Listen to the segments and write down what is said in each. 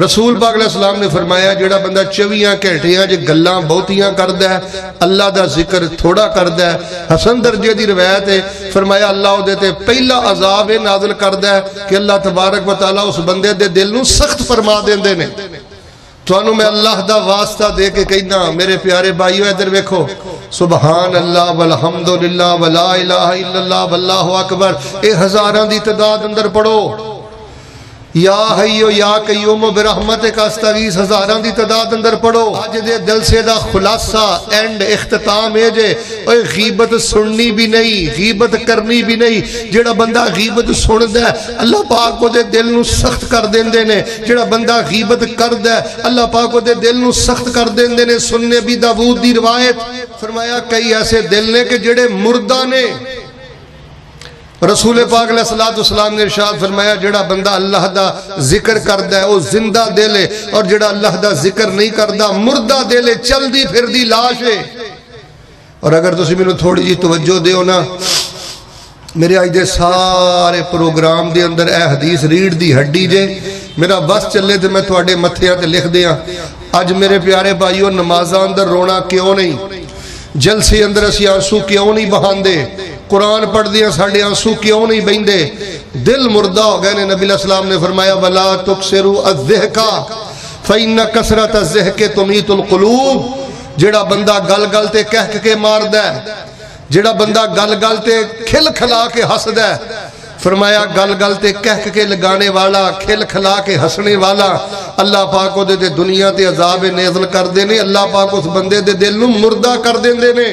رسول پاک علیہ السلام نے فرمایا جڑا بندہ 24 گھنٹیاں جو گلاں بہتیاں کردا ہے اللہ دا ذکر تھوڑا کردا ہے حسن درجے دی روایت ہے فرمایا اللہ دے تے پہلا عذاب نازل کردا ہے کہ اللہ تبارک و تعالی اس بندے دے دل نو سخت فرما دیندے نے توانوں میں اللہ دا واسطہ دے کے کہنا میرے پیارے بھائیو ادھر ویکھو سبحان اللہ والحمدللہ ولا الہ الا اللہ واللہ اکبر اے ہزاراں دی تعداد اندر پڑھو یا حیو یا قیوم برحمتک استغیث ہزاراں دی تعداد اندر پڑھو آج دے جلسے دا خلاصہ اینڈ اختتام ہے جے اوے غیبت سننی بھی نہیں غیبت کرنی بھی نہیں جڑا بندہ غیبت سندا ہے اللہ پاک کو دے دل نو سخت کر دیندے نے جڑا بندہ غیبت کردا ہے اللہ پاک کو دے دل نو سخت کر دیندے نے سننے بھی داؤد دی روایت فرمایا کئی ایسے دل نے کہ جڑے مردہ نے رسول پاک علیہ السلام نے ارشاد فرمایا جڑا بندہ اللہ دا ذکر کردا ہے وہ زندہ دل ہے اور جڑا اللہ دا ذکر نہیں کردا مردہ دل ہے چل دی پھر دی لاش ہے اور اگر تسی مینوں تھوڑی جی توجہ دیو نا میرے آج دے سارے پروگرام دے اندر اے حدیث ریڑھ دی ہڈی جے میرا بس چلے تے میں تواڈے متھیاں تے لکھ دیاں اج میرے پیارے بھائیو نمازاں اندر رونا کیوں نہیں جلسے اندر اسی آنسو کیوں نہیں بہاندے قرآن پڑھ دیا ساڑھے آنسو کیوں نہیں بہندے دل مردہ ہو گئے نبی علیہ السلام نے فرمایا وَلَا تُقْسِرُوا الذِّحْكَ فَإِنَّ كَسْرَةَ الذِّحْكِ تُمِيتُ الْقُلُوبِ جڑا بندہ گل گل تے کہہ کے مار دے جڑا بندہ گل گل تے کھل کھلا کے ہس دے فرمایا گل گل تے کہہ کے لگانے والا کھل کھلا کے ہسنے والا اللہ پاک کو دے دنیا تے عذاب نازل کر دینے اللہ پاک اس بندے دے دل نو مردہ کر دینے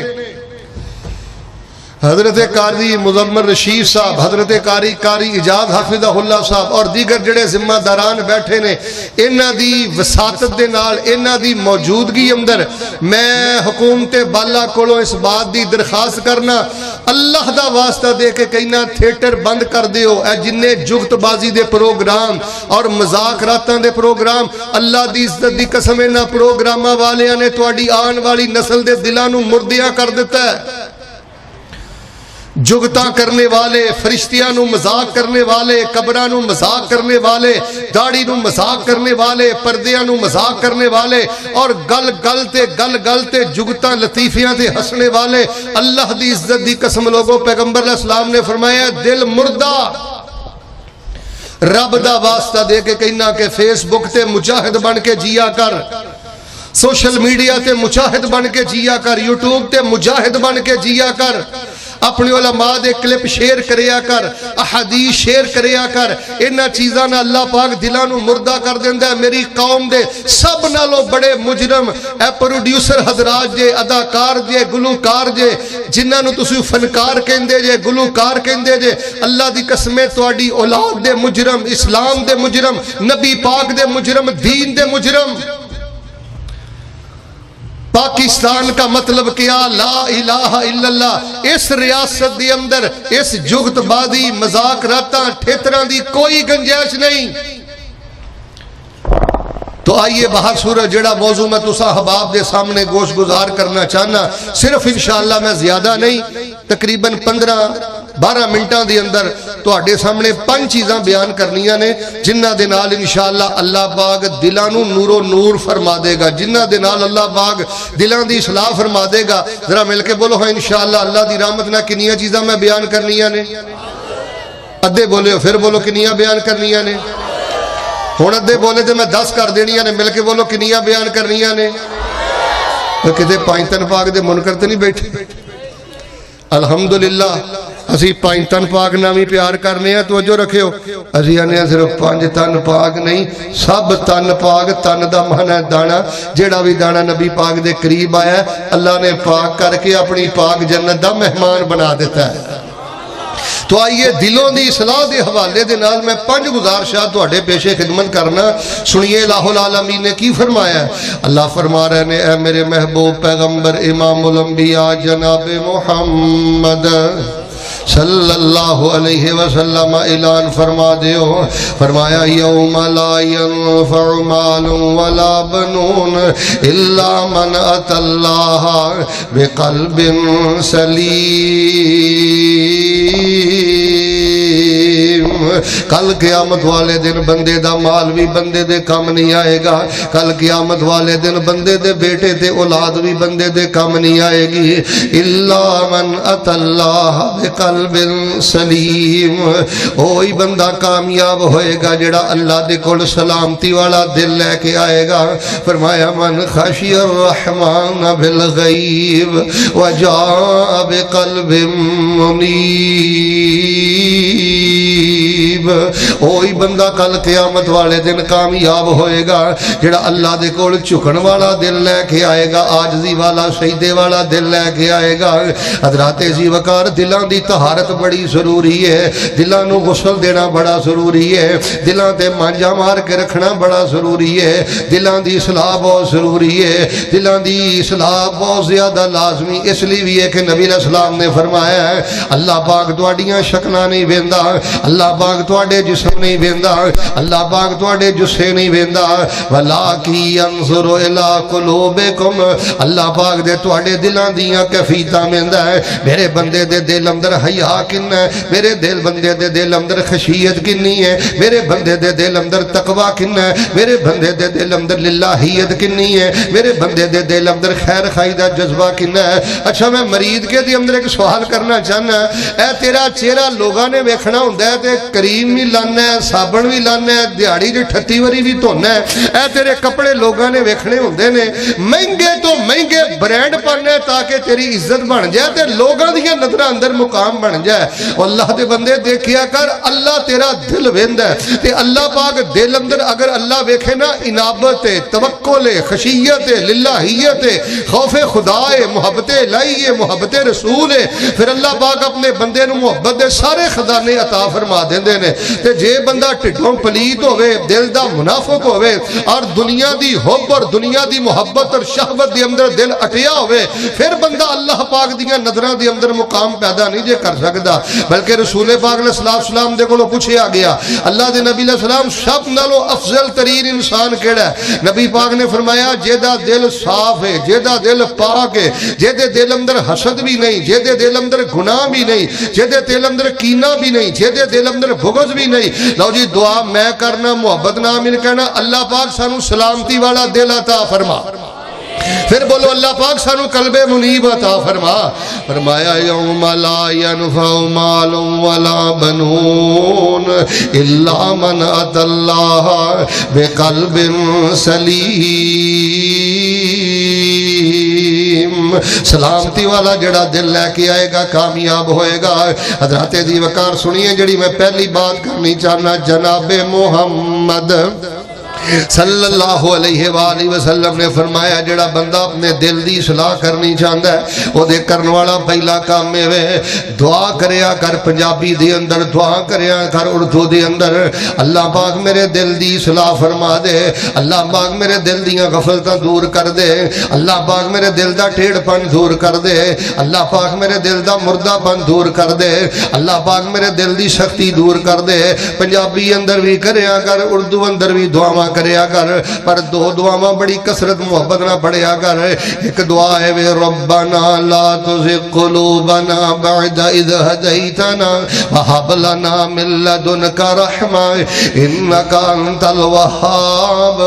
حضرت قاری مزمر رشید صاحب حضرت قاری اجاز حافظہ اللہ صاحب اور دیگر جڑے ذمہ داران بیٹھے نے انہاں دی وساطت دے نال انہاں دی موجودگی اندر میں حکومت بالا کولوں اس بات دی درخواست کرنا اللہ دا واسطہ دے کے کہنا تھیٹر بند کر دیو اے جننے جگت بازی دے پروگرام اور مذاکراتاں دے پروگرام اللہ دی عزت دی قسم انہاں پروگراماں والیاں نے تواڈی آن والی نسل دے دلاں نو مردیاں کر دیتا ہے جگتاں کرنے والے فرشتیاں نو مذاق کرنے والے قبراں نو مذاق کرنے والے داڑھی نو مذاق کرنے والے پردیاں نو مذاق کرنے والے اور گل گل تے جگتاں لطیفیاں تے ہسنے والے اللہ دی عزت دی قسم لوگوں پیغمبر علیہ السلام نے فرمایا دل مردہ رب دا واسطہ دے کے کہنا کہ فیس بک تے مجاہد بن کے جیا کر سوشل میڈیا تے مجاہد بن کے جیا کر یوٹیوب تے مجاہد بن کے جیا کر اپنی علماء دے کلپ شیئر کریا کر احادیث شیئر کریا کر انہاں چیزاں نہ اللہ پاک دلاں نو مردہ کر دیندا ہے میری قوم دے سب نالوں بڑے مجرم اے پروڈیوسر حضرات جے اداکار جے گلوکار جے جنہاں نو تسی فنکار کہندے جے گلوکار کہندے جے اللہ دی قسمیں تواڈی اولاد دے مجرم اسلام دے مجرم نبی پاک دے مجرم دین دے مجرم پاکستان کا مطلب کیا لا الہ الا اللہ اس ریاست دی اندر اس جگت بازی مذاکراتاں ٹھیتراں دی کوئی گنجائش نہیں تو آئیے بہر صورت جڑا موضوع میں تسا احباب دے سامنے گوش گزار کرنا چاہنا صرف انشاءاللہ میں زیادہ نہیں تقریباً 15-12 منٹاں دی اندر تو آڈے سامنے 5 چیزاں بیان کرنیاں نے جنہ دے نال انشاءاللہ اللہ پاک دلانو نور و نور فرما دے گا جنہ دے نال اللہ پاک دلان دی اصلاح فرما دے گا ذرا مل کے بولو ہاں انشاءاللہ اللہ دی رحمت نہ کنیاں چیزاں میں بیان کرنیاں نے ادھے بولے ہو پھر بولو کنیاں بیان کرنیاں نے ہون ادھے بولے تھے میں 10 کر دینیاں نے مل کے بولو کنیاں بیان کرنیاں نے تو کہتے 5 تن پاک دے منکر تے نہیں بیٹھے الحمدللہ اسی 5 تن پاک نامی پیار کرنے ہیں توجہ رکھے ہو اسی آنے ہیں صرف 5 تن پاک نہیں سب تن پاک تن دا معنی ہے دانا جیڑا بھی دانا نبی پاک دے قریب آیا ہے اللہ نے پاک کر کے اپنی پاک جنت دا مہمان بنا دیتا ہے تو آئیے دلوں دی اصلاح دے حوالے دے نال میں 5 گزارشات تواڈے پیشے خدمت کرنا سنیے الہ العالمین نے کی فرمایا ہے اللہ فرما رہے نے اے میرے محبوب پیغمبر امام الانبیاء جناب محمد صلی اللہ علیہ وسلم اعلان فرما دیو فرمایا یوم لا ينفع مال ولا بنون الا من اتى اللہ بقلب سلیم کل قیامت والے دن بندے دا مال بھی بندے دے کم نہیں آئے گا. کل قیامت والے دن بندے دے بیٹے تے اولاد بھی بندے دے کم نہیں آئے گی. الا من اتى اللہ بقلب سلیم. وہی بندہ کامیاب ہوئے گا جڑا اللہ دے کول سلامتی والا دل لے کے آئے گا. فرمایا من خشی الرحمن بالغیب وجاء بقلب منیب. وہی بندہ کل قیامت والے دن کامیاب ہوئے گا جڑا اللہ دے کول جھکن والا دل لے کے آئے گا, عاجزی والا سجدے والا دل لے کے آئے گا. حضرات ذی وقار دلان دی طہارت بڑی ضروری ہے, دلان نو غسل دینا بڑا ضروری ہے, دلان تے مانجا مار کے رکھنا بڑا ضروری ہے, دلان دی اصلاح بہت ضروری ہے, دلان دی اصلاح بہت زیادہ لازمی اس لیے بھی ہے کہ نبی علیہ السلام نے فرمایا ہے اللہ پاک تواڈیاں شکلاں نہیں ویندا, اللہ پاک تواڈے جسم نہیں ویندا, اللہ پاک تواڈے جسے نہیں ویندا, ولکن ينظر الى قلوبکم, اللہ پاک دے تواڈے دلاں دیاں کیفیتاں ویندا ہے. میرے بندے دے دل اندر حیا کنا ہے, میرے دل بندے دے دل اندر خشیت کنی ہے, میرے بندے دے دل اندر تقوی کنا ہے, میرے بندے دے دل اندر للہیت کنی ہے, میرے بندے دے دل اندر خیر خائی دا جذبہ کنا ہے. اچھا میں مرید کے دی اندر ایک سوال کرنا چاہنا, اے تیرا چہرہ لوگاں نے ویکھنا ہوندا ہے تے کریم بھی لانا ہے, صابن بھی لانا ہے, دیہاڑی دی 38 واری بھی دھونا ہے, اے تیرے کپڑے لوگاں نے ویکھنے ہوندے نے, مہنگے تو مہنگے برانڈ پانے تاکہ تیری عزت بن جائے تے لوگاں دیاں نظراں اندر مقام بن جائے. اللہ دے بندے دیکھیا کر اللہ تیرا دل ویندا ہے تے اللہ پاک دل اندر اگر اللہ ویکھے نا انابت ہے, توکل ہے, خشیت ہے, للہیت ہے, خوف خدا ہے, محبت الہی ہے, محبت رسول ہے, پھر اللہ پاک اپنے بندے نو محبت دے سارے خزانے عطا فرما دیندے نے. تے جے بندہ ٹھڈوں پلیت ہوئے, دل دا منافق ہوئے اور دنیا دی حب اور دنیا دی محبت اور شہوت دی اندر دل اٹیا ہوئے, پھر بندہ اللہ پاک دیاں نظراں دی اندر مقام پیدا نہیں جے کر سکدا. بلکہ رسول پاک علیہ السلام دے کولوں پوچھیا گیا اللہ دے نبی علیہ السلام سب نالوں افضل ترین انسان کیڑا ہے؟ نبی پاک نے فرمایا جیدہ دل صاف ہے, جیدہ دل پاک ہے, جیدے دل اندر حسد بھی نہیں, جیدے دل اندر گناہ بھی نہیں, جیدے دل اندر کینہ بھی نہیں, جیدے دل اندر بغض بھی نہیں. لو جی دعا میں کرنا, محبت نامن کہنا, اللہ پاک سانو سلامتی والا دل عطا فرما. پھر بولو اللہ پاک سانو قلب منیب عطا فرما. فرمایا یوم لا ینفع مال ولا بنون الا من اتى اللہ بقلب سلیم. سلامتی والا جڑا دل لے کے آئے گا کامیاب ہوئے گا. حضرات ذی وقار سنیے جڑی میں پہلی بات کرنی چاہنا, جناب محمد صلی اللہ علیہ وآلہ وسلم نے فرمایا جڑا بندہ اپنے دل دی اصلاح کرنی چاہتا ہے وہ دے کرن والا پہلا کام ہے دعا کریا کر. پنجابی دے اندر دعا کریا کر, اردو دے اندر اللہ پاک میرے دل دی اصلاح فرما دے, اللہ پاک میرے دل دیاں غفلتاں دور کر دے, اللہ پاک میرے دل دا ٹیڑھ پن دور کر دے, اللہ پاک میرے دل دا مردہ پن دور کر دے, اللہ پاک میرے دل دی سختی دور کر دے. پنجابی اندر بھی کریا کر, اردو اندر بھی دعا کریا کر, پر دو دعاواں بڑی کثرت محبت نہ پڑھیا کر. ایک دعا ہے ربنا لا تزغ قلوبنا بعد اذ هديتنا وهب لنا من لدنك رحمة انك انت الوهاب.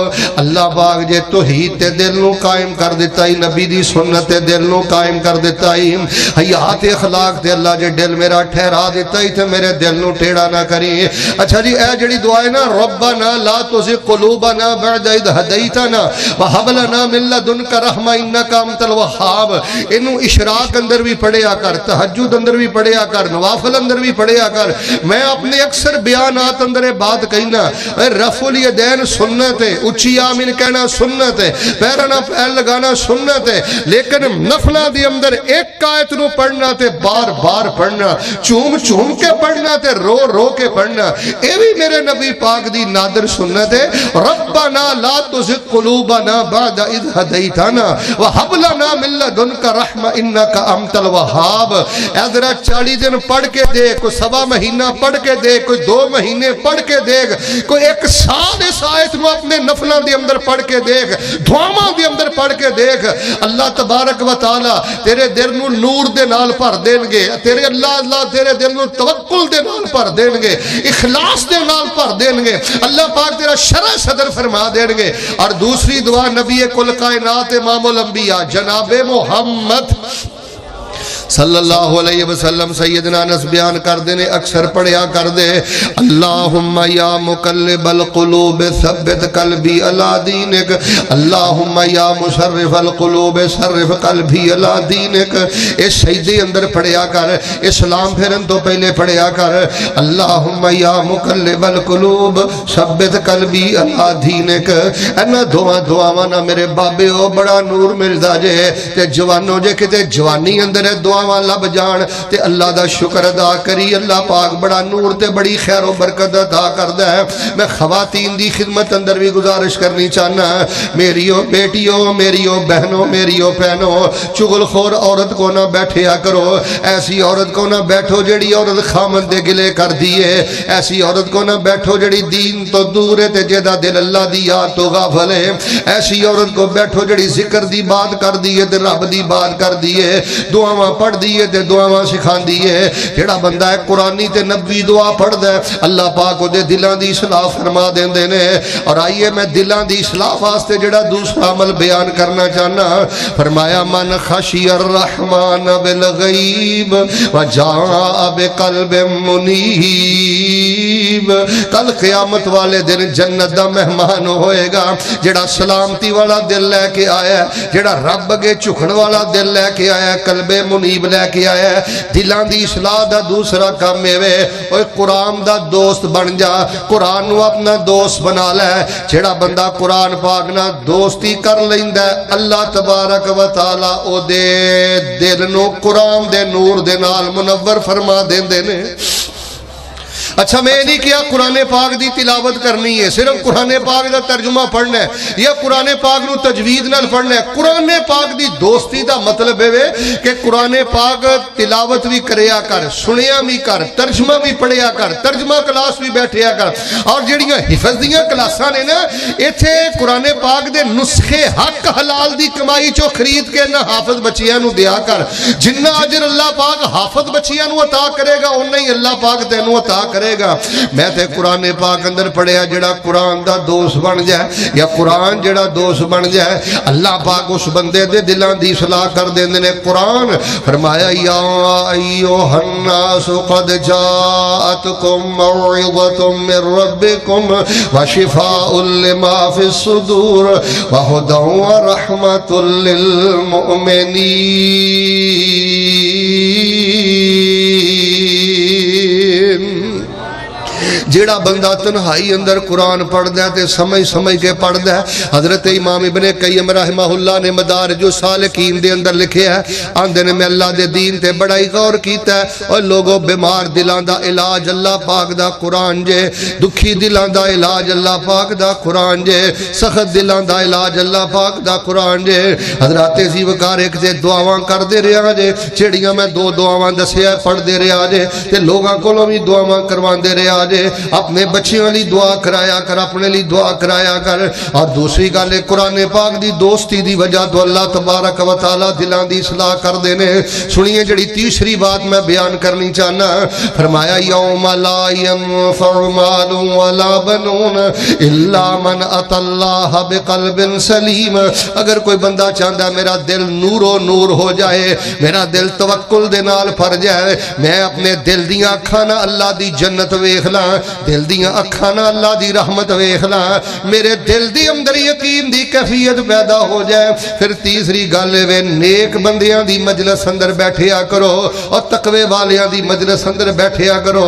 اللہ پاک جے توحید تے دل نو قائم کر دیتا ہی, نبی دی سنت تے دل نو قائم کر دیتا ہی, حیات اخلاق تے اللہ جے دل میرا ٹھہرا دیتا ہی تے میرے دل نو ٹیڑھا نہ کری. اچھا جی اے جڑی دعا ہے نا ربنا لا تزغ قلوبنا بعد اذ هديتنا وهب لنا من لدنك رحمة انك انت الوهاب. اینو اشراق اندر بھی پڑھیا کر, تہجد اندر بھی پڑھیا کر, نوافل اندر بھی پڑھیا کر. میں اپنے اکثر بیانات اندر بات کہنا, رفع الیدین سنت ہے, اچھی آمین کہنا سنت ہے, پیرنا پیر لگانا سنت ہے, لیکن نفلہ دی اندر ایک آیت نو پڑھنا تے بار بار پڑھنا, چوم چوم کے پڑھنا تے رو رو کے پڑھنا, اے بھی میرے نبی پاک دی نادر سنت ہے. ربنا لا تزغ قلوبنا بعد اذ هديتنا وهب لنا من لدنك رحمة انك انت الوهاب۔ ذرا 40 دن پڑھ کے دیکھ، کوئی سوا مہینہ پڑھ کے دیکھ، کوئی 2 مہینے پڑھ کے دیکھ، کوئی 1 سال اس آیت کو اپنے نفلاں دے اندر پڑھ کے دیکھ، دعاواں دے اندر پڑھ کے دیکھ، اللہ تبارک و تعالی تیرے دل نو نور دے نال بھر دین گے، تیرے اللہ تیرے دل نو توکل دے نال بھر دین گے، اخلاص دے نال بھر دین گے، اللہ پاک تیرا شرح صدر فرما دین گے۔ اور دوسری دعا نبی کل کائنات امام الانبیاء جناب محمد صلی اللہ علیہ وسلم سیدنا انس بیان کر دینے، اکثر پڑھیا کر دے، اللہم یا مقلب القلوب ثبت قلبی علی دینک، اللہم یا مصرف القلوب صرف قلبی علی دینک۔ اس شہیدی اندر پڑھیا کر، اسلام پھرن تو پہلے پڑھیا کر، اللہم یا مقلب القلوب ثبت قلبی علی دینک۔ اینا دعاوانا میرے بابے ہو بڑا نور ملدا جے، تے جوانوں جے کتے جوانی اندر دعا لب جان تے اللہ دا شکر ادا کری، اللہ پاک بڑا نور تے بڑی خیر و برکت ادا کردا ہے۔ میں خواتین دی خدمت اندر بھی گزارش کرنی چاہنا، میریو بیٹیوں، میریو بہنوں، میریو بہنوں، چغل خور عورت کو نہ بیٹھیا کرو، ایسی عورت کو نہ بیٹھو جڑی عورت خامن دے گلے کر دیے، ایسی عورت کو نہ بیٹھو جڑی دین تو دور ہے تے جیدہ دل اللہ دی یاد تو غافل ہے، ایسی عورت کو بیٹھو جڑی ذکر دی بات کر دیے تے رب دی بات کر دیے، دعاواں پڑھ دیئے تے دعاواں سکھان دیئے۔ جڑا بندہ ہے قرآنی تے نبی دعا پڑھ دے، اللہ پاک کو دے دلان دی اصلاح فرما دین دینے۔ اور آئیے میں دلان دی اصلاح واسطے جڑا دوسرا عمل بیان کرنا چاہنا، فرمایا من خشی الرحمن بالغیب وجاء بقلب منیب۔ کل قیامت والے دن جنت دا مہمان ہوئے گا جڑا سلامتی والا دل لے کے آیا ہے، جڑا رب کے جھکن والا دل لے کے آیا ہے، قلب منیب لے کے آیا ہے۔ دلان دی اصلاح دا دوسرا کام ہے اوے قرآن دا دوست بن جا، قرآن نو اپنا دوست بنا لے۔ جڑا بندہ قرآن پاک نہ دوستی کر لیندا ہے، اللہ تبارک و تعالی او دے دل نو قرآن دے نور دے نال منور فرما دیندے نے۔ اچھا میں نہیں کیا قرآن پاک دی تلاوت کرنی ہے، صرف قرآن پاک دا ترجمہ پڑھنا ہے یا قرآن پاک نو تجوید نال پڑھنا ہے۔ قرآن پاک دی دوستی دا مطلب ہے کہ قرآن پاک تلاوت بھی کریا کر، سنیا بھی کر، ترجمہ بھی پڑھیا کر، ترجمہ کلاس بھی بیٹھیا کر۔ اور جڑیاں حفظ دیاں کلاساں نے نا، ایتھے قرآن پاک دے نسخے حق حلال دی کمائی چو خرید کے نہ حافظ بچیاں نو دیا کر۔ جنہ اجر اللہ پاک حافظ بچیاں نو عطا کرے گا انہاں ہی اللہ پاک تینوں عطا کرے گا۔ میں تے قرآن پاک اندر پڑھیا جڑا قرآن دا دوست بن جائے یا قرآن جڑا دوست بن جائے، اللہ پاک اس بندے دے دلان دی اصلاح کر دیندے نے۔ قرآن فرمایا یا ایھا الناس قد جاءتکم موعظۃ من ربکم وشفاء لما فی الصدور وہدی ورحمۃ للمؤمنین۔ جیڑا بندہ تنہائی اندر قرآن پڑھ دے تے سمجھ کے پڑھ دے، حضرت امام ابن قیم رحمہ اللہ نے مدارج السالکین دے اندر لکھے ہے، آندے نے میں اللہ دے دین تے بڑا ہی غور کیتا ہے۔ اور لوگوں بیمار دلان دا علاج اللہ پاک دا قرآن جے، دکھی دلان دا علاج اللہ پاک دا قرآن جے، سخت دلان دا علاج اللہ پاک دا قرآن جے۔ حضرات زی وقار ایک دے دعاواں کر دے رہا جے، چڑیاں میں 2 دعاواں دسیا پڑھ دے رہا جے، تے لوگاں کولوں بھی دعاواں کروان دے رہا جے۔ اپنے بچیاں لی دعا کرایا کر، اپنے لی دعا کرایا کر۔ اور دوسری گالے قرآن پاک دی دوستی دی وجہ تو اللہ تبارک و تعالی دلان دی اصلاح کر دینے۔ سنیے جڑی تیسری بات میں بیان کرنی چاہنا، فرمایا یوم لا ینفع مال ولا بنون الا من اتی اللہ بقلب سلیم۔ اگر کوئی بندہ چاہتا ہے میرا دل نور و نور ہو جائے، میرا دل توکل دے نال بھر جائے، میں اپنے دل دیاں اکھاں نال اللہ دی جنت ویکھ لاں، دل دیاں اکھاں نال اللہ دی رحمت ویکھ لاں، میرے دل دی اندر یقین دی کیفیت پیدا ہو جائے۔ پھر تیسری گل ہے نیک بندیاں دی مجلس اندر بیٹھیا کرو اور تقوی والیاں دی مجلس اندر بیٹھیا کرو۔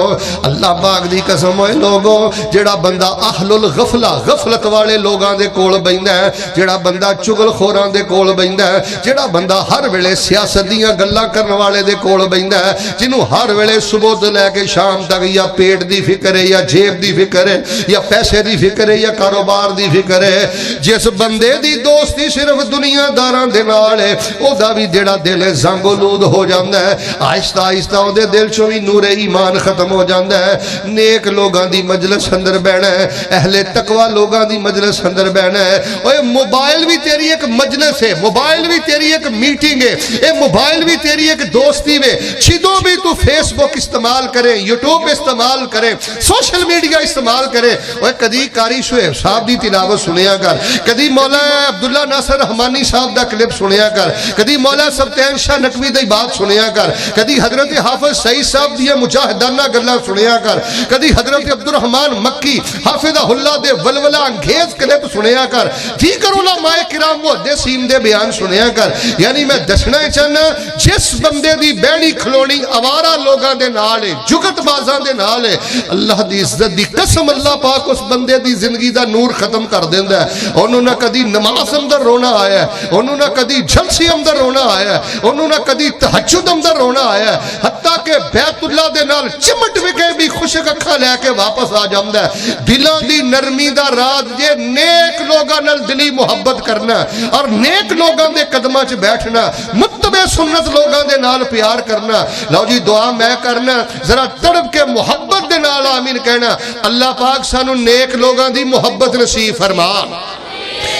اللہ پاک دی قسم ہوئے لوگوں، جڑا بندہ اہل الغفلہ غفلت والے لوگاں دے کول بیندا ہے، جڑا بندہ چغل خوراں دے کول بیندا ہے، جڑا بندہ ہر ویلے سیاست دیاں گلاں کرن والے دے کول بیندا ہے، جنوں ہر ویلے صبح تو لے کے شام تک یا پیٹ دی فکر ہے ہے یا جیب دی فکر ہے یا پیسے دی فکر ہے یا کاروبار دی فکر ہے جس بندے دی دوستی صرف دنیا داراں دے نال ہے او دا بھی جڑا دل ہے زنگ آلود ہو جاندا ہے آہستہ آہستہ او دے دل چوں بھی نور ایمان ختم ہو جاندا ہے نیک لوگاں دی مجلس اندر بیٹھنا ہے اہل تقوی لوگاں دی مجلس اندر بیٹھنا ہے اوے موبائل بھی تیری ایک مجلس ہے موبائل بھی تیری ایک میٹنگ ہے اے موبائل بھی تیری ایک دوستی ہے چھدوں بھی تو فیس بک استعمال کرے یوٹیوب استعمال کرے سوشل میڈیا استعمال کرے اوے کدی قاری شعیب صاحب دی تلاوت سنیا کر کدی مولا عبداللہ ناصر رحمانی صاحب دا کلپ سنیا کر کدی مولا سبتین شاہ نقوی دی بات سنیا کر کدی حضرت حافظ سعید صاحب دی مجاہدانہ گلاں سنیا کر کدی حضرت عبدالرحمن مکی حافظہ اللہ دے ولولہ انگیز کلپ سنیا کر دیگر علماء کرام محدثین دے بیان سنیا کر یعنی میں دسنا چاہنا جس بندے دی بینی کھلونی آوارہ لوگاں دے نال ہے جگت بازاں دے نال ہے اللہ دی عزت دی قسم اللہ پاک اس بندے دی زندگی دا نور ختم کر دیندا ہے انہوں نہ کدی نماز اندر رونا آیا ہے انہوں نہ کدی جلسی اندر رونا آیا ہے انہوں نہ کدی تہجد اندر رونا آیا ہے حتیٰ کہ بیت اللہ دے نال چمٹ وکے بھی خوشک اکھا لے کے واپس آ جامدا ہے دلاں دی نرمی دا راز جے نیک لوگاں نال دلی محبت کرنا اور نیک لوگاں دے قدماں چ بیٹھنا متبع سنت لوگاں دے نال پیار کرنا لو جی دعا میں کرنا ذرا تڑپ کے محبت دے نال آمین کہنا اللہ پاک سانو نیک لوگاں دی محبت نصیب فرما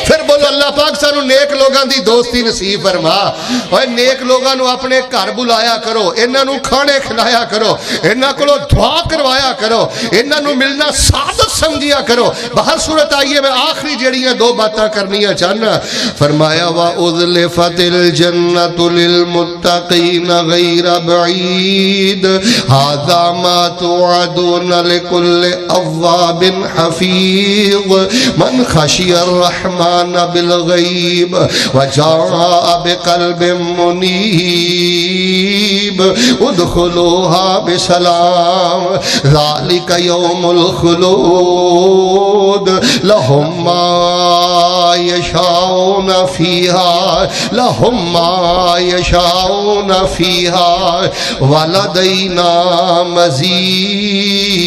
پھر بولو اللہ پاک سانو نیک لوگاں دی دوستی نصیب فرما اور نیک لوگاں نو اپنے گھر بلایا کرو انہاں نو کھانے کھلایا کرو انہاں کولو دعا کروایا کرو انہاں نو ملنا سعادت سمجھیا کرو بہر صورت آئیے میں آخری جڑیاں دو باتاں کرنیاں چاہنا فرمایا وَأُذْلِفَتِ الْجَنَّةُ لِلْمُتَّقِينَ غَيْرَ بَعِيدٍ هَذَا مَا تُوعَدُونَ لِكُلِّ أَوَّابٍ حَفِيظٍ مَنْ خَشِيَ الرَّحْمَنَ بالغیب وجاء بقلب منیب ادخلوها بسلام ذالک یوم الخلود لهم ما یشاؤون فیہا لهم ما یشاؤون فیہا ولدینا مزید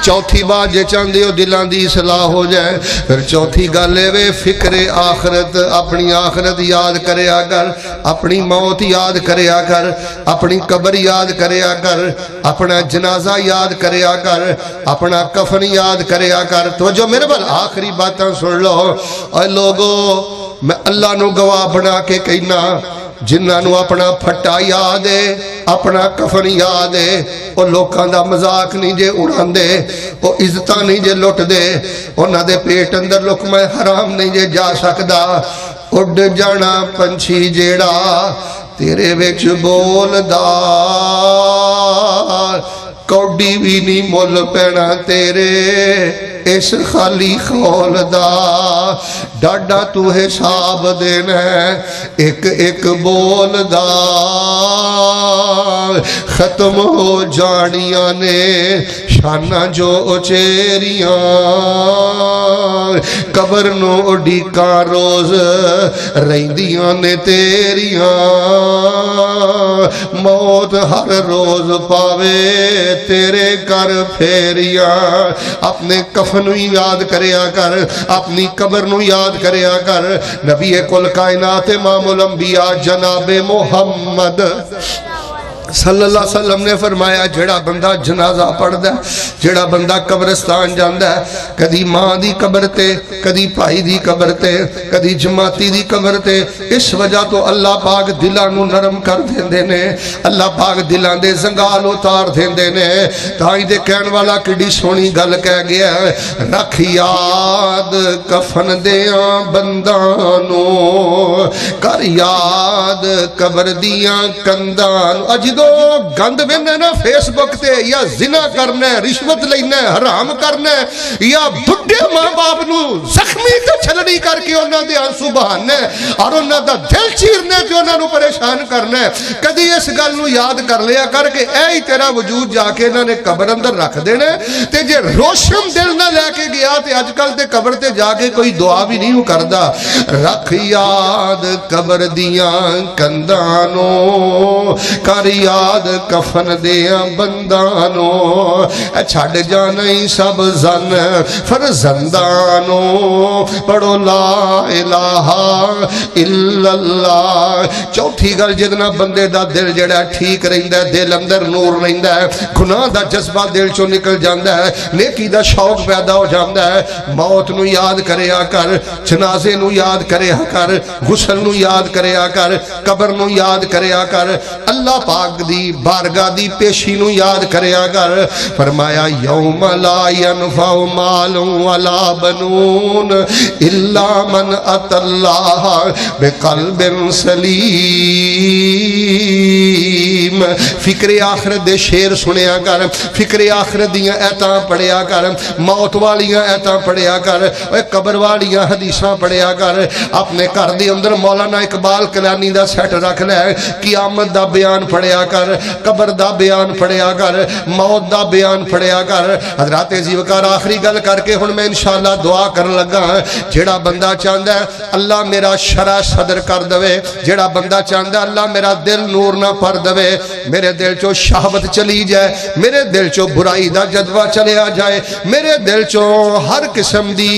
چوتھی بات جے چاندے ہو دلان دی اصلاح ہو جائے پھر چوتھی گالے وے فکر آخرت اپنی آخرت یاد کریا کر اپنی موت یاد کریا کر اپنی قبر یاد کریا کر اپنا جنازہ یاد کریا کر اپنا کفن یاد کریا کر توجہ میرے بل آخری باتاں سن لو اے لوگو میں اللہ نو گواہ بنا کے کہنا جنہاں نو اپنا پھٹا یاد ہے اپنا کفن یاد ہے وہ لوکاں دا مذاق نہیں جے اڑان دے وہ عزتاں نہیں جے لٹ دے انہاں دے پیٹ اندر لقمہ حرام نہیں جے جا سکدا اڑ جانا پنچھی جیڑا تیرے وچ بولدا کوڈی بھی نہیں مول پینا تیرے اس خالی خول دا ڈاڈا تو حساب دینا ایک ایک بول دا ختم ہو جانیاں نے شانہ جو اچیریاں قبر نو ڈیکا روز رہندیاں نے تیریاں موت ہر روز پاوے تیرے کر پھیریاں اپنے کفن یاد کریا کر اپنی قبر نو یاد کریا کر نبی کل کائنات امام الانبیاء جناب محمد صلی اللہ علیہ وسلم نے فرمایا جڑا بندہ جنازہ پڑھ دا جڑا بندہ قبرستان جاندہ ہے کدی ماں دی قبر تے کدی بھائی دی قبر تے کدی جماعتی دی قبر تے اس وجہ تو اللہ پاک دلان نو نرم کر دیندے نے اللہ پاک دلان دے زنگال اتار دیندے نے تائی دے کہن والا کڑی سونی گل کہہ گیا رکھ یاد کفن دیاں بندانو کر یاد قبر دیاں کندانو اجدو گند بننا نا فیس بک تے یا زنا کرنا ہے رشوت لینا ہے حرام کرنا ہے یا بھٹی جھوٹے ماں باپ نو زخمی تے چھلنی کر کے انہاں دے آنسو بہانا ہے اور انہاں دا دل چیرنا تے انہاں نو پریشان کرنا ہے. کدی اس گل نو یاد کر لیا کر کے اے ہی تیرا وجود جا کے انہاں نے قبر اندر رکھ دینا تے جے روشن دل نہ لے کے گیا تے اج کل تے قبر تے جا کے کوئی دعا بھی نہیں کردا. رکھ یاد قبر دیاں کندانو کر یاد کفن دیاں بندانو چھڑ جانئی سب زن فرزندانو پڑھو لا الہ الا اللہ. چوتھی گل جتنا بندے دا دل جڑا ٹھیک رہندا ہے دل اندر نور رہندا ہے گناہ دا جذبہ دل چوں نکل جاندا ہے نیکی دا شوق پیدا ہو جاندا ہے. موت نو یاد کریا کر جنازے نو یاد کریا کر غسل نو یاد کریا کر قبر نو یاد کریا کر اللہ پاک دی بارگاہ دی پیشی نو یاد کریا کر. فرمایا یوم لا ینفع مال ولا بنون الا من اتى اللہ بقلب سلیم. فکر آخرت دے شیر سنیا کر فکر آخرت دیاں ایتاں پڑھیا کر موت والیاں ایتاں پڑھیا کر قبر والیاں حدیثاں پڑھیا کر. اپنے گھر دے اندر مولانا اقبال کلانی دا سیٹ رکھ لے قیامت دا بیان پڑھیا کر قبر دا بیان پڑھیا کر موت دا بیان پڑھیا کر. حضرات زیوکار آخری گل کر کے ہن میں انشاءاللہ دعا کرن لگا. جیڑا بندہ چاہندا ہے اللہ میرا شرح صدر کر دوے جیڑا بندہ چاہندا ہے اللہ میرا دل نور نہ پر دوے میرے دل چو شہوت چلی جائے میرے دل چو برائی دا جذبہ چلیا جائے میرے دل چو ہر قسم دی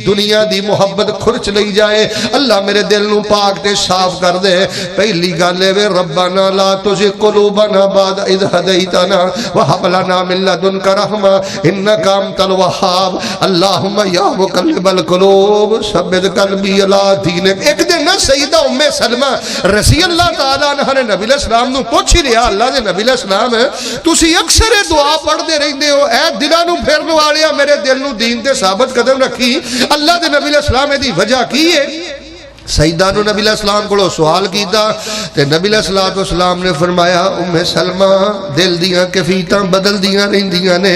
دنیا دی محبت کھرچ لئی جائے اللہ میرے دل نو پاک تے صاف کر دے. پہلی گل ہے ربنا لا تزغ قلوبنا بعد اذ ہدیتنا وہب لنا من لدنک رحمہ انک انت الوہاب. اللہم یا مقلب القلوب ثبت قلبی علی دینک. ایک دن نا سیدہ ام سلمہ رضی اللہ تعالیٰ عنہ نے نبی علیہ السلام نو پوچھ ہی لیا اللہ دے نبی علیہ السلام تسی اکثر دعا پڑھ دے رہندے ہو اے دلاں نو پھیرن والیا میرے دل نو دین تے ثابت قدم رکھی اللہ دے نبی علیہ السلام دی وجہ کی ہے. سیدہ نو نبی علیہ السلام کو سوال کیتا تے نبی علیہ السلام نے فرمایا ام سلمہ دل دیاں کفیتاں بدل دیاں رہندیاں نے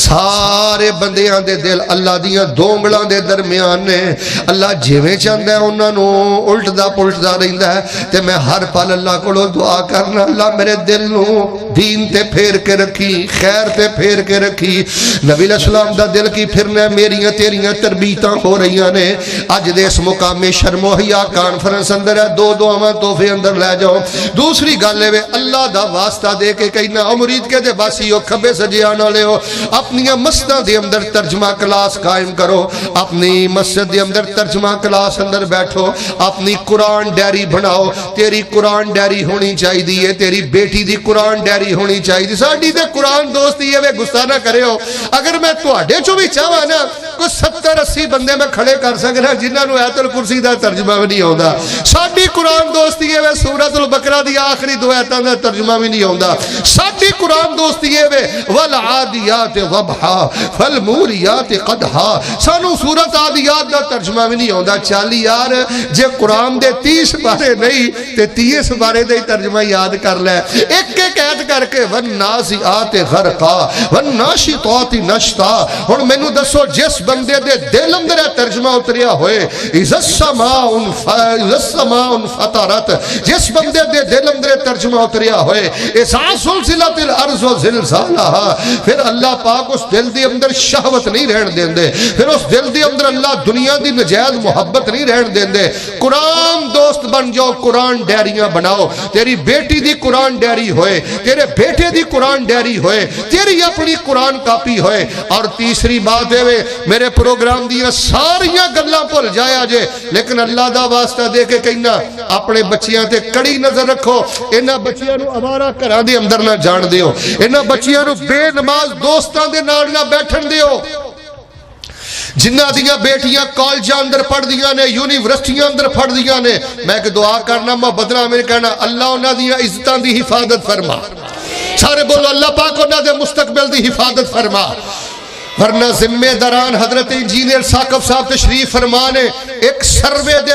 سارے بندیاں دے دل اللہ دیاں دونگلاں دے درمیان نے اللہ جویں چاہندا ہے انہاں نو الٹدا پلٹدا رہندا ہے تے میں ہر پل اللہ کو دعا کرنا اللہ میرے دل نو دین تے پھیر کے رکھی خیر تے پھیر کے رکھی. نبی علیہ السلام دا دل کی پھرنا میریاں تیریاں تربیتاں ہو رہیاں نے اج دے اس مقام شرم و یا کانفرنس اندر ہے دو دعاواں تحفے اندر لے جاؤ. دوسری گل ہے اللہ دا واسطہ دے کے کہنا امید کے دے باسی ہو کھبے سجے آنے والے ہو اپنی مسجداں دے اندر ترجمہ کلاس قائم کرو اپنی مسجد دے اندر ترجمہ کلاس اندر بیٹھو اپنی قرآن ڈیری بناؤ. تیری قرآن ڈیری ہونی چاہیے تیری بیٹی دی قرآن ڈیری ہونی چاہیے. ساڈی تے قرآن دوستی ہے غصہ نہ کرے ہو اگر میں تواڈے چوں بھی چاہواں نا کوئی 70-80 بندے میں کھڑے کر سکنا جنہاں نو آیت الکرسی دا ترجمہ بھی نہیں ہوندا. ساڈی قرآن دوستی ہے سورۃ البقرہ دی آخری دو آیتاں دا ترجمہ بھی نہیں ہوندا. ساڈی قرآن دوستی ہے والعادیات ضبحا فالموریات قدحا سانو سورۃ عادیات دا ترجمہ بھی نہیں ہوندا. چل یار جے قرآن دے 30 بارے نہیں تے 30 بارے دے ترجمہ یاد کر لے ایک ایک ایت کر کے والنازعات غرقا والناشطات نشطا. ہن مینوں دسو جس بندے دے دل اندر ترجمہ اتریا ہوئے اذا السماء فطرت جس بندے دے دل اندر ترجمہ اتریا ہوئے اذا زلزلت الارض زلزالها پھر اللہ پاک اس دل دے اندر شہوت نہیں رہن دیندے پھر اس دل دے اندر اللہ دنیا دی نجائز محبت نہیں رہن دیندے. قرآن دوست بن جاؤ قرآن ڈیریاں بناؤ تیری بیٹی دی قرآن ڈیری ہوئے تیرے بیٹے دی قرآن ڈیری ہوئے تیری اپنی قرآن کاپی ہوئے. اور تیسری بات ہے میرے پروگرام دیا ساریاں گلاں بھول جایا جے لیکن اللہ دا واسطہ دے کے کہنا اپنے بچیاں تے کڑی نظر رکھو انہاں بچیاں نو آوارہ گھراں دے اندر نہ جان دیو انہاں بچیاں نو بے نماز دوستاں دے نال نہ بیٹھن دیو. جنہ دیاں بیٹیاں کالجاں اندر پڑھ دیاں نے یونیورسٹیاں اندر پڑھ دیاں نے میں ایک دعا کرنا محبت نال میں کہنا اللہ انہاں دیاں عزتاں دی حفاظت فرما. سارے بولو اللہ پاک انہاں دے مستقبل دی حفاظت فرما. ورنہ ذمہ داران حضرت انجینئر ثاقب صاحب تشریف فرمانے ایک سروے دے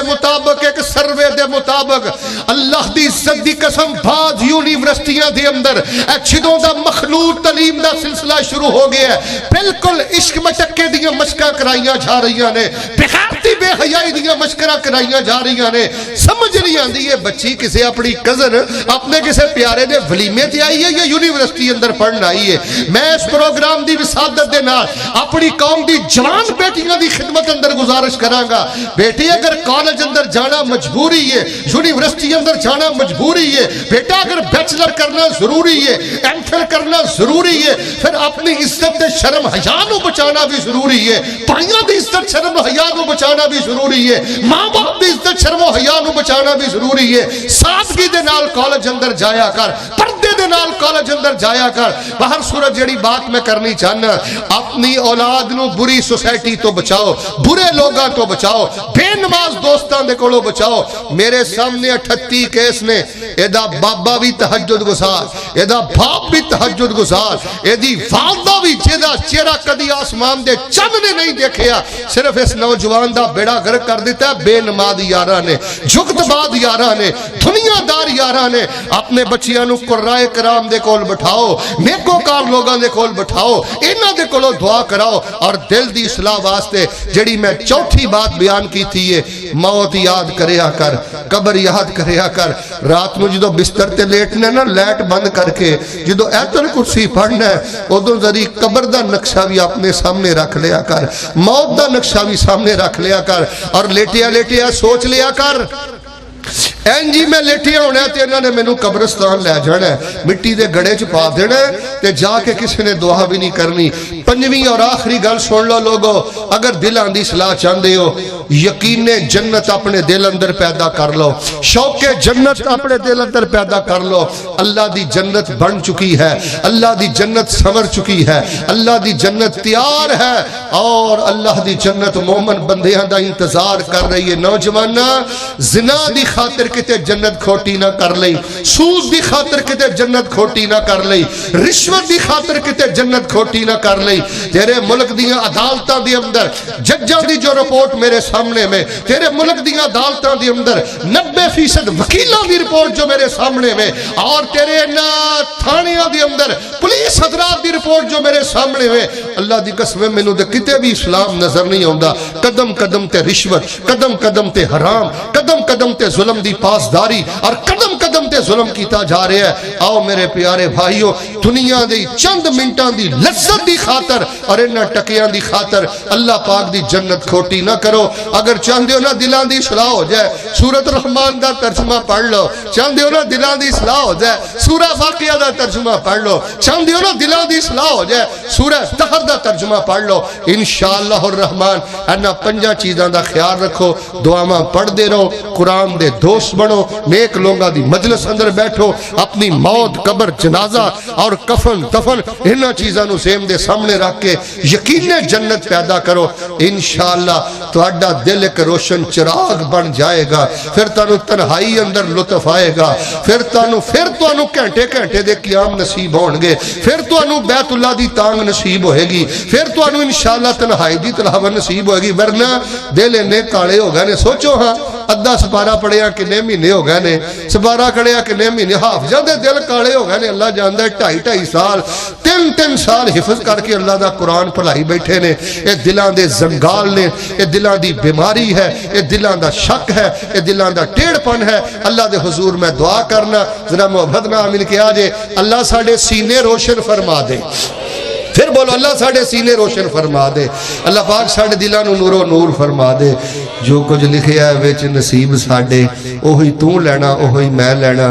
مطابق اللہ دی عزت دی قسم بعض یونیورسٹیاں دے اندر چھدوں دا مخلوط تعلیم دا سلسلہ شروع ہو گیا ہے، بالکل عشق مٹکے دیاں مشقاں کرائیاں جا رہیاں نے، بغیرتی بے حیائی دیاں مشقاں کرائیاں جا رہیاں نے، سمجھ نہیں آندی ہے بچی کسے اپنی کزن اپنے کسے پیارے دے ولیمے تے آئی ہے یا یونیورسٹی اندر پڑھنا آئی ہے۔ میں اس پروگرام دی وسادت دے نال اپنی قوم دی جوان بیٹیاں دی خدمت اندر گزارش کراں گا، بیٹی اگر کالج اندر جانا مجبوری ہے، یونیورسٹی اندر جانا مجبوری ہے، بیٹا اگر بیچلر کرنا ضروری ہے، ایم فل کرنا ضروری ہے، پھر اپنی عزت شرم حیا نو بچانا بھی ضروری ہے، بھائیاں دی عزت شرم حیا نو بچانا بھی ضروری ہے، ماں باپ دی عزت شرم حیا نو بچانا بھی ضروری ہے۔ سادگی دے نال کالج اندر جایا کر، پردے دے نال کالج اندر جایا کر۔ باہر صورت جڑی بات میں کرنی چاہنا، اپنی اولاد نو بری سوسائٹی تو بچاؤ، برے لوگاں تو بچاؤ، بے نماز دوستان دے کولو بچاؤ۔ میرے سامنے 38 کیس نے، ایدہ بابا بھی تہجد گزار، ایدہ باپ بھی تہجد گزار، ایدی والدہ بھی جیدہ چہرہ کدی آسمان دے چند نے نہیں دیکھیا، صرف اس نوجوان دا بیڑا گرک کر دیتا ہے بے نماز یاراں نے، جھکت باد یاراں نے، دنیا دار یاراں نے۔ اپنے بچیاں نو قرائے کرام دے کول بٹھاؤ، نیکوکار لوگاں دے کول بٹھاؤ، انہاں دے کولو دعا کراؤ، اور دل دی اصلاح واسطے جڑی میں چوتھی بات بیان کی تھی ہے، موت یاد کریا کر، قبر یاد کریا کر۔ رات میں جدو بستر تے لیٹنے نا لیٹ بند کر کے جدو ایتل کرسی پڑھنا ہے، ادو ذری قبر دا نقشہ بھی اپنے سامنے رکھ لیا کر، موت دا نقشہ بھی سامنے رکھ لیا کر، اور لیٹیا سوچ لیا کر این جی میں لیٹیا ہونا ہے تے انہوں نے میں نو قبرستان لے جانا ہے، مٹی دے گڑے چ پا دینا ہے تے جا کے کسی نے دعا بھی نہیں کرنی۔ پنجویں اور آخری گل سن لو لوگو، اگر دل آندی صلاح چاہندے ہو، یقین جنت اپنے دل اندر پیدا کر لو، شوق جنت اپنے دل اندر پیدا کر لو۔ اللہ دی جنت بن چکی ہے، اللہ دی جنت سمر چکی ہے، اللہ دی جنت تیار ہے، اور اللہ دی جنت مومن بندیاں دا انتظار کر رہی ہے۔ نوجوانہ زنا دی خاطر کتے جنت کھوٹی نہ کر لئی، سود دی خاطر کتے جنت کھوٹی نہ کر لئی، رشوت دی خاطر کتے جنت کھوٹی نہ کر لئی۔ تیرے ملک دیاں عدالتاں دی اندر ججاں دی جو رپورٹ میرے سامنے میں، تیرے ملک دیاں عدالتاں دی اندر 90% وکیلاں دی رپورٹ جو میرے سامنے میں، اور تیرے تھانیاں دی اندر پولیس حضرات دی رپورٹ جو میرے سامنے میں، اللہ دی قسم میں نو دے کتے بھی اسلام نظر نہیں ہوندا۔ قدم قدم تے رشوت، قدم قدم تے حرام، قدم قدم تے ظلم دی پاسداری، اور قدم قدم تے ظلم کیتا جا رہے ہیں۔ آؤ میرے پیارے بھائیو، دنیا دی چند منٹاں دی لذت دی خاطر اور انہاں ٹکیاں دی خاطر اللہ پاک دی جنت کھوٹی نہ کرو۔ اگر چاہندے ہو نا دلاں دی اصلاح ہو جائے، سورۃ الرحمن دا ترجمہ پڑھ لو۔ چاہندے ہو نا دلاں دی اصلاح ہو جائے، سورہ واقعہ دا ترجمہ پڑھ لو۔ چاہندے ہو نا دلاں دی اصلاح ہو جائے، سورہ طہر دا ترجمہ پڑھ لو۔ انشاءاللہ الرحمن انہاں پنجاں چیزاں دا خیال رکھو، دعاواں پڑھ دے رہو، قرآن دے دوست بنو، نیک لوگاں دی مجلس اندر بیٹھو، اپنی موت، قبر، جنازہ اور کفن دفن انہاں چیزاں نو سیم دے سامنے رکھ کے یقین جنت پیدا کرو۔ انشاءاللہ تہاڈا دل ایک روشن چراغ بن جائے گا، پھر تانوں تنہائی اندر لطف آئے گا، پھر تانوں گھنٹے گھنٹے دے قیام نصیب ہون گے، پھر تانوں بیت اللہ دی تانگ نصیب ہوئے گی، پھر تانوں انشاءاللہ تنہائی دی تلاوت نصیب ہوئے گی۔ ورنہ دل نے کالے ہو گئے نے۔ سوچو ہاں ادھا سپارہ پڑھیا کنے مہینے ہو گئے نے، سپارہ کڑیا کنے مہینے، حافظاں دے دل کالے ہو گئے نے۔ اللہ جاندا ہے 2.5 سال 3 سال حفظ کر کے اللہ دا قرآن پڑھائی بیٹھے نے۔ اے دلاں دے زنگال نے، اے دلاں دی بیماری ہے، اے دلاں دا شک ہے، اے دلاں دا ٹیڑھ پن ہے۔ اللہ دے حضور میں دعا کرنا، ذرا محبت نہ آمین کیا جے، اللہ ساڑھے سینے روشن فرما دے۔ پھر بولو اللہ ساڑھے سینے روشن فرما دے، اللہ پاک ساڑھے دلان نور و نور فرما دے۔ جو کچھ لکھیا ہے ویچ نصیب ساڑھے، اوہی تو لینا اوہی میں لینا،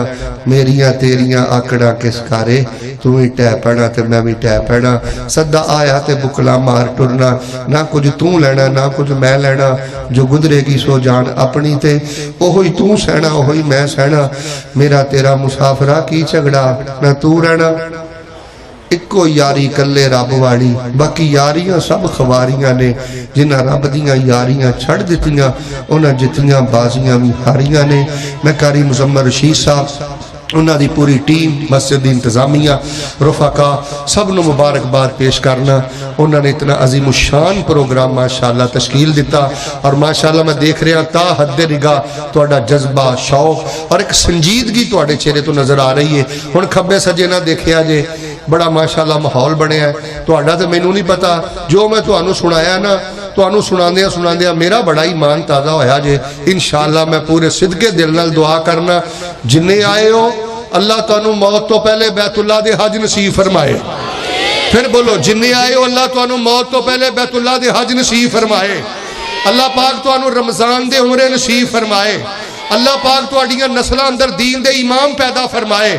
میریاں تیریاں آکڑا کس کارے، تو ہی ٹہ پینا تے میں بھی ٹہ پینا، صدہ آیا تے بکلا مار ٹرنا، نہ کچھ تو لینا نہ کچھ میں لینا، جو گدرے کی سو جان اپنی تے، اوہی تو سہنا اوہی میں سہنا، میرا تیرا مسافرہ کی چگڑا نہ تو رہنا۔ اکو یاری کلے رب والی، باقی یاریاں سب خواریاں نے، جنہ رب دیاں یاریاں چھڑ دیتیاں، انہاں جتیاں بازیاں بھی ہاریاں نے۔ میں قاری مزمل رشید صاحب انہاں دی پوری ٹیم، مسجد دی انتظامیہ، رفقا، سب نو مبارکباد پیش کرنا. انہوں نے اتنا عظیم الشان پروگرام ماشاءاللہ تشکیل دیتا، اور ماشاءاللہ میں دیکھ رہا تا حد نگاہ تہاڈا جذبہ، شوق اور ایک سنجیدگی تہاڈے چہرے تو نظر آ رہی ہے. ہن کھبے سجے نہ دیکھیا جے، بڑا ماشاءاللہ ماحول بنیا ہے. تہاڈا تے مینوں نہیں پتا، جو میں تانوں سنایا نا، تانوں سناندیاں میرا بڑا ایمان تازہ ہویا جے. انشاءاللہ میں پورے صدقے دل نال دعا کرنا، جنہیں آئے ہو اللہ تانوں موت تو پہلے بیت اللہ دے حج نصیب فرمائے. پھر بولو، جنہیں آئے ہو اللہ تانوں موت تو پہلے بیت اللہ دے حج نصیب فرمائے. اللہ پاک تانوں رمضان دے عمرے نصیب فرمائے. اللہ پاک تہاڈیاں نسلاں اندر دین دے امام پیدا فرمائے.